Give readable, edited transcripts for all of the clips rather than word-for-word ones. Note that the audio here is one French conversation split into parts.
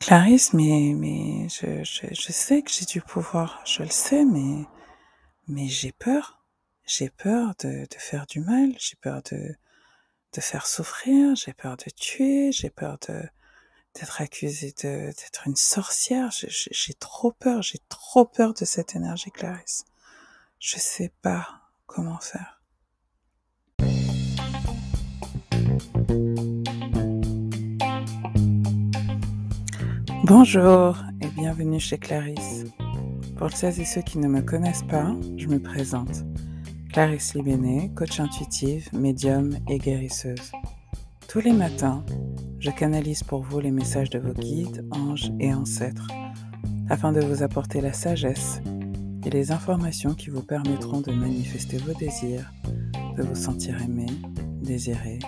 Clarisse, mais je sais que j'ai du pouvoir, je le sais, mais j'ai peur. J'ai peur de faire du mal, j'ai peur de faire souffrir, j'ai peur de tuer, j'ai peur d'être accusée d'être une sorcière. J'ai trop peur de cette énergie, Clarisse. Je sais pas comment faire. Bonjour et bienvenue chez Clarisse. Pour celles et ceux qui ne me connaissent pas, je me présente. Clarisse Libéné, coach intuitive, médium et guérisseuse. Tous les matins, je canalise pour vous les messages de vos guides, anges et ancêtres, afin de vous apporter la sagesse et les informations qui vous permettront de manifester vos désirs, de vous sentir aimé, désiré,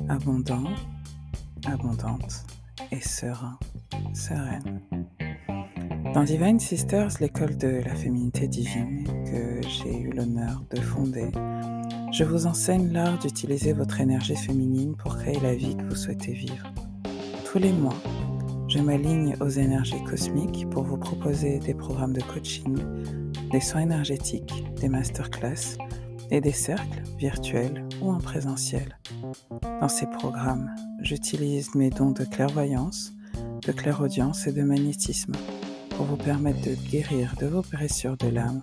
abondant, abondante et serein, sereine. Dans Divine Sisters, l'école de la féminité divine que j'ai eu l'honneur de fonder, je vous enseigne l'art d'utiliser votre énergie féminine pour créer la vie que vous souhaitez vivre. Tous les mois, je m'aligne aux énergies cosmiques pour vous proposer des programmes de coaching, des soins énergétiques, des masterclass et des cercles virtuels ou en présentiel. Dans ces programmes, j'utilise mes dons de clairvoyance, de clairaudience et de magnétisme pour vous permettre de guérir de vos blessures de l'âme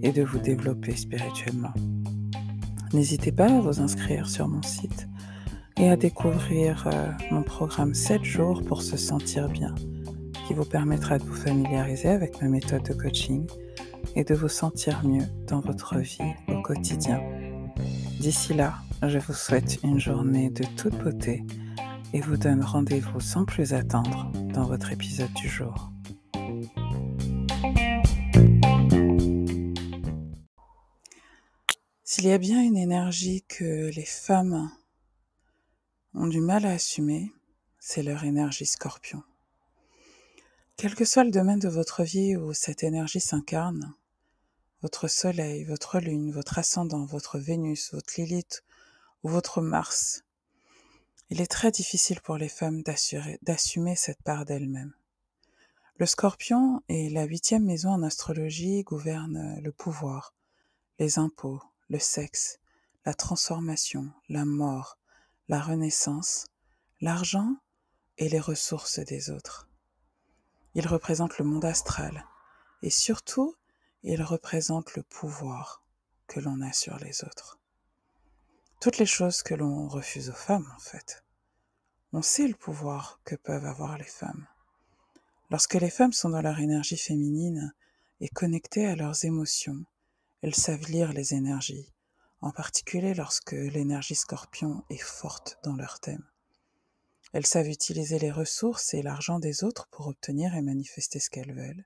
et de vous développer spirituellement. N'hésitez pas à vous inscrire sur mon site et à découvrir mon programme 7 jours pour se sentir bien, qui vous permettra de vous familiariser avec ma méthode de coaching et de vous sentir mieux dans votre vie au quotidien. D'ici là, je vous souhaite une journée de toute beauté et vous donne rendez-vous sans plus attendre dans votre épisode du jour. S'il y a bien une énergie que les femmes ont du mal à assumer, c'est leur énergie scorpion. Quel que soit le domaine de votre vie où cette énergie s'incarne, votre soleil, votre lune, votre ascendant, votre Vénus, votre Lilith ou votre Mars, il est très difficile pour les femmes d'assumer cette part d'elles-mêmes. Le Scorpion et la 8e maison en astrologie gouvernent le pouvoir, les impôts, le sexe, la transformation, la mort, la renaissance, l'argent et les ressources des autres. Il représente le monde astral et surtout, il représente le pouvoir que l'on a sur les autres. Toutes les choses que l'on refuse aux femmes, en fait. On sait le pouvoir que peuvent avoir les femmes. Lorsque les femmes sont dans leur énergie féminine et connectées à leurs émotions, elles savent lire les énergies, en particulier lorsque l'énergie scorpion est forte dans leur thème. Elles savent utiliser les ressources et l'argent des autres pour obtenir et manifester ce qu'elles veulent.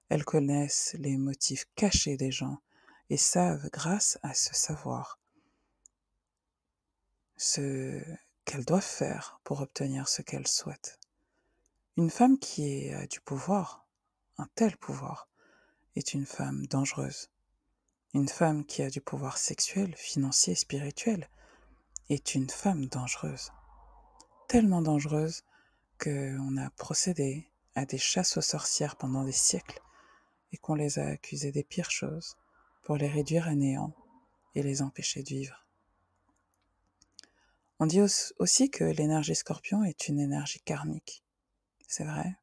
Elles connaissent les motifs cachés des gens et savent, grâce à ce savoir, ce qu'elles doivent faire pour obtenir ce qu'elles souhaitent. Une femme qui a du pouvoir, un tel pouvoir, est une femme dangereuse. Une femme qui a du pouvoir sexuel, financier, spirituel, est une femme dangereuse. Tellement dangereuse qu'on a procédé à des chasses aux sorcières pendant des siècles et qu'on les a accusées des pires choses pour les réduire à néant et les empêcher de vivre. On dit aussi que l'énergie scorpion est une énergie karmique. C'est vrai.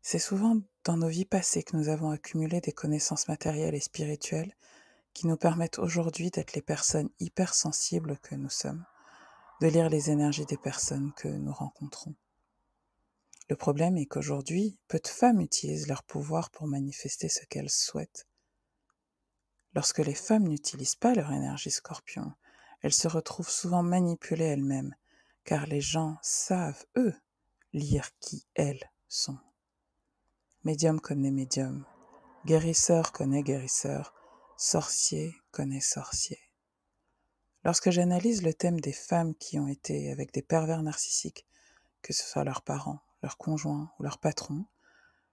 C'est souvent dans nos vies passées que nous avons accumulé des connaissances matérielles et spirituelles qui nous permettent aujourd'hui d'être les personnes hypersensibles que nous sommes, de lire les énergies des personnes que nous rencontrons. Le problème est qu'aujourd'hui, peu de femmes utilisent leur pouvoir pour manifester ce qu'elles souhaitent. Lorsque les femmes n'utilisent pas leur énergie scorpion, elles se retrouvent souvent manipulées elles-mêmes, car les gens savent, eux, lire qui elles sont. Médium connaît médium, guérisseur connaît guérisseur, sorcier connaît sorcier. Lorsque j'analyse le thème des femmes qui ont été avec des pervers narcissiques, que ce soit leurs parents, leurs conjoints ou leurs patrons,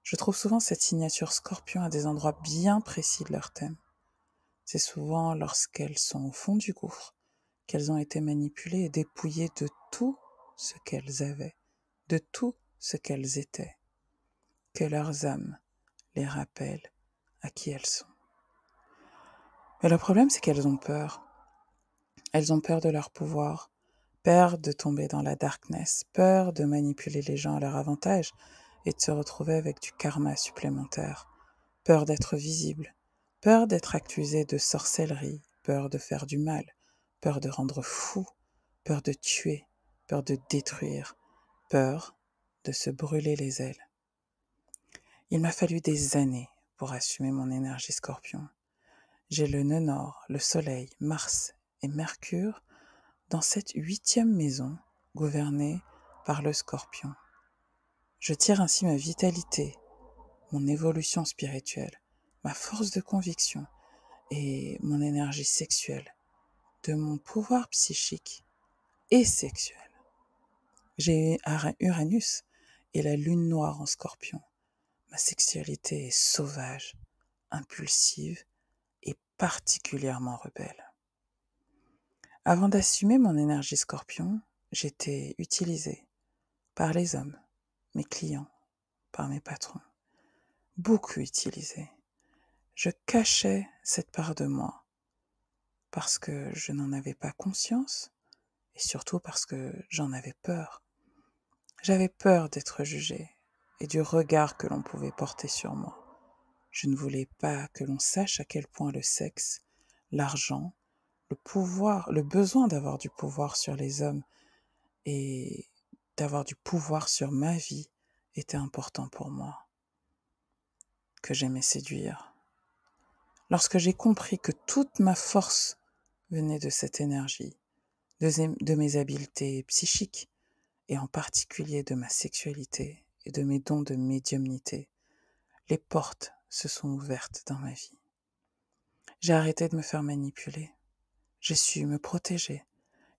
je trouve souvent cette signature scorpion à des endroits bien précis de leur thème. C'est souvent lorsqu'elles sont au fond du gouffre qu'elles ont été manipulées et dépouillées de tout ce qu'elles avaient, de tout ce qu'elles étaient, que leurs âmes les rappellent à qui elles sont. Mais le problème, c'est qu'elles ont peur. Elles ont peur de leur pouvoir, peur de tomber dans la darkness, peur de manipuler les gens à leur avantage et de se retrouver avec du karma supplémentaire, peur d'être visible, peur d'être accusé de sorcellerie, peur de faire du mal, peur de rendre fou, peur de tuer, peur de détruire, peur de se brûler les ailes. Il m'a fallu des années pour assumer mon énergie scorpion. J'ai le nœud nord, le soleil, Mars et Mercure dans cette 8e maison gouvernée par le scorpion. Je tire ainsi ma vitalité, mon évolution spirituelle, ma force de conviction et mon énergie sexuelle de mon pouvoir psychique et sexuel. J'ai Uranus et la lune noire en scorpion. Ma sexualité est sauvage, impulsive et particulièrement rebelle. Avant d'assumer mon énergie scorpion, j'étais utilisée par les hommes, mes clients, par mes patrons. Beaucoup utilisée. Je cachais cette part de moi parce que je n'en avais pas conscience et surtout parce que j'en avais peur. J'avais peur d'être jugée et du regard que l'on pouvait porter sur moi. Je ne voulais pas que l'on sache à quel point le sexe, l'argent, le pouvoir, le besoin d'avoir du pouvoir sur les hommes et d'avoir du pouvoir sur ma vie était important pour moi, que j'aimais séduire. Lorsque j'ai compris que toute ma force venait de cette énergie, de mes habiletés psychiques, et en particulier de ma sexualité et de mes dons de médiumnité, les portes se sont ouvertes dans ma vie. J'ai arrêté de me faire manipuler. J'ai su me protéger.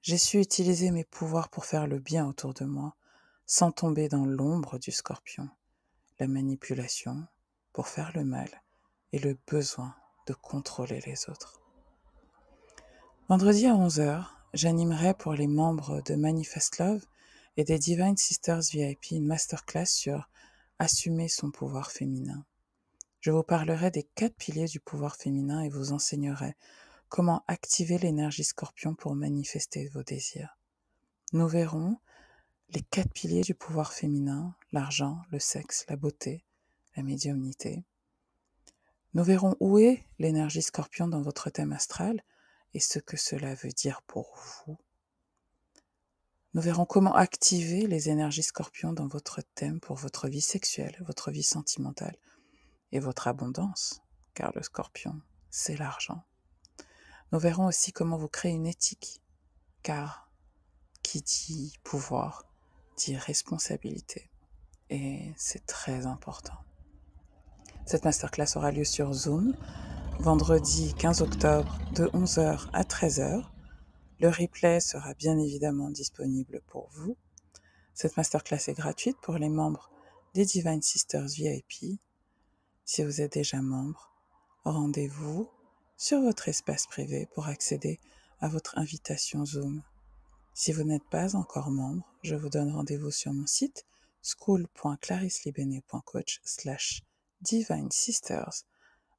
J'ai su utiliser mes pouvoirs pour faire le bien autour de moi, sans tomber dans l'ombre du scorpion, la manipulation pour faire le mal et le besoin de contrôler les autres. Vendredi à 11h, j'animerai pour les membres de Manifest Love et des Divine Sisters VIP une masterclass sur assumer son pouvoir féminin. Je vous parlerai des 4 piliers du pouvoir féminin et vous enseignerai comment activer l'énergie scorpion pour manifester vos désirs. Nous verrons les 4 piliers du pouvoir féminin, l'argent, le sexe, la beauté, la médiumnité. Nous verrons où est l'énergie scorpion dans votre thème astral et ce que cela veut dire pour vous. Nous verrons comment activer les énergies scorpions dans votre thème pour votre vie sexuelle, votre vie sentimentale et votre abondance, car le scorpion, c'est l'argent. Nous verrons aussi comment vous créer une éthique, car qui dit pouvoir dit responsabilité, et c'est très important. Cette masterclass aura lieu sur Zoom, vendredi 15 octobre de 11h à 13h. Le replay sera bien évidemment disponible pour vous. Cette masterclass est gratuite pour les membres des Divine Sisters VIP. Si vous êtes déjà membre, rendez-vous sur votre espace privé pour accéder à votre invitation Zoom. Si vous n'êtes pas encore membre, je vous donne rendez-vous sur mon site school.claricelibene.coach/Divine Sisters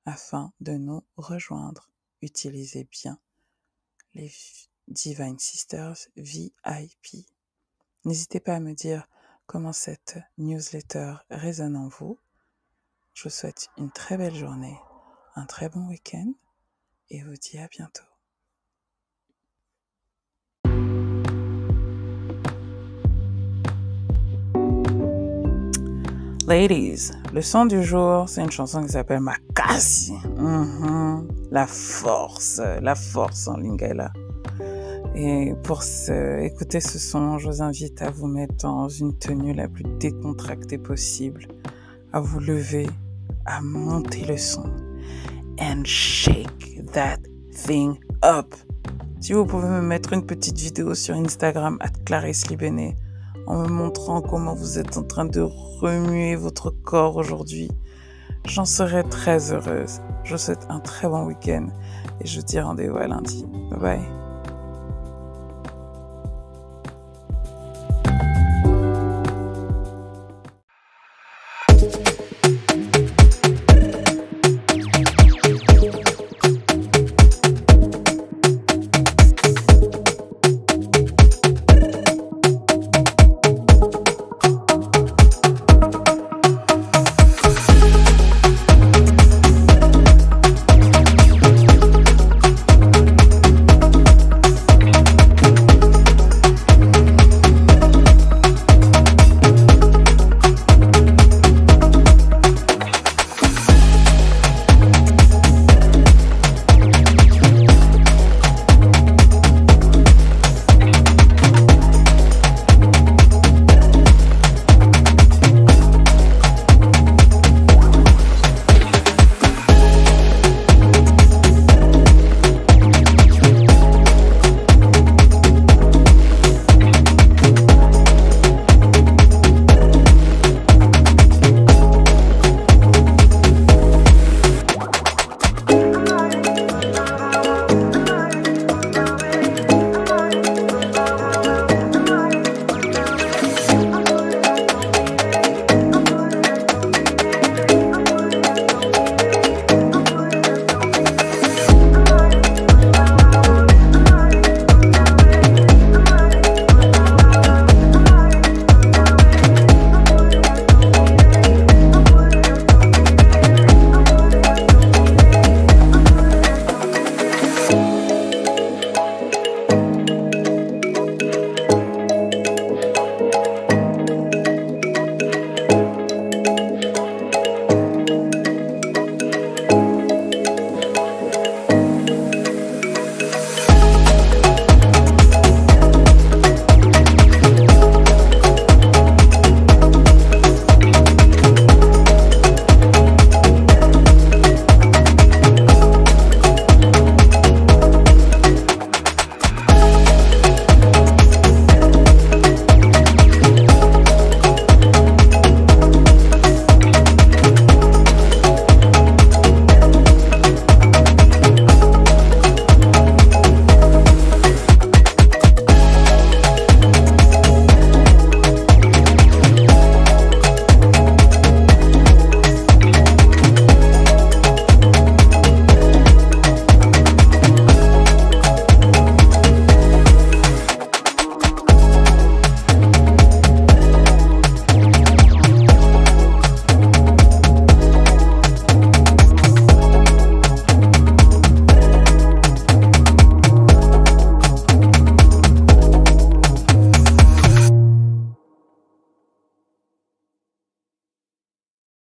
afin de nous rejoindre. Utilisez bien les Divine Sisters VIP. N'hésitez pas à me dire comment cette newsletter résonne en vous. Je vous souhaite une très belle journée, un très bon week-end et vous dis à bientôt. Ladies, le son du jour, c'est une chanson qui s'appelle Makasi. La force en lingala. Et pour écouter ce son, je vous invite à vous mettre dans une tenue la plus décontractée possible, à vous lever, à monter le son and shake that thing up. Si vous pouvez me mettre une petite vidéo sur Instagram @ClarisseLibene en me montrant comment vous êtes en train de remuer votre corps aujourd'hui, j'en serai très heureuse. Je vous souhaite un très bon week-end et je vous dis rendez-vous à lundi. Bye bye.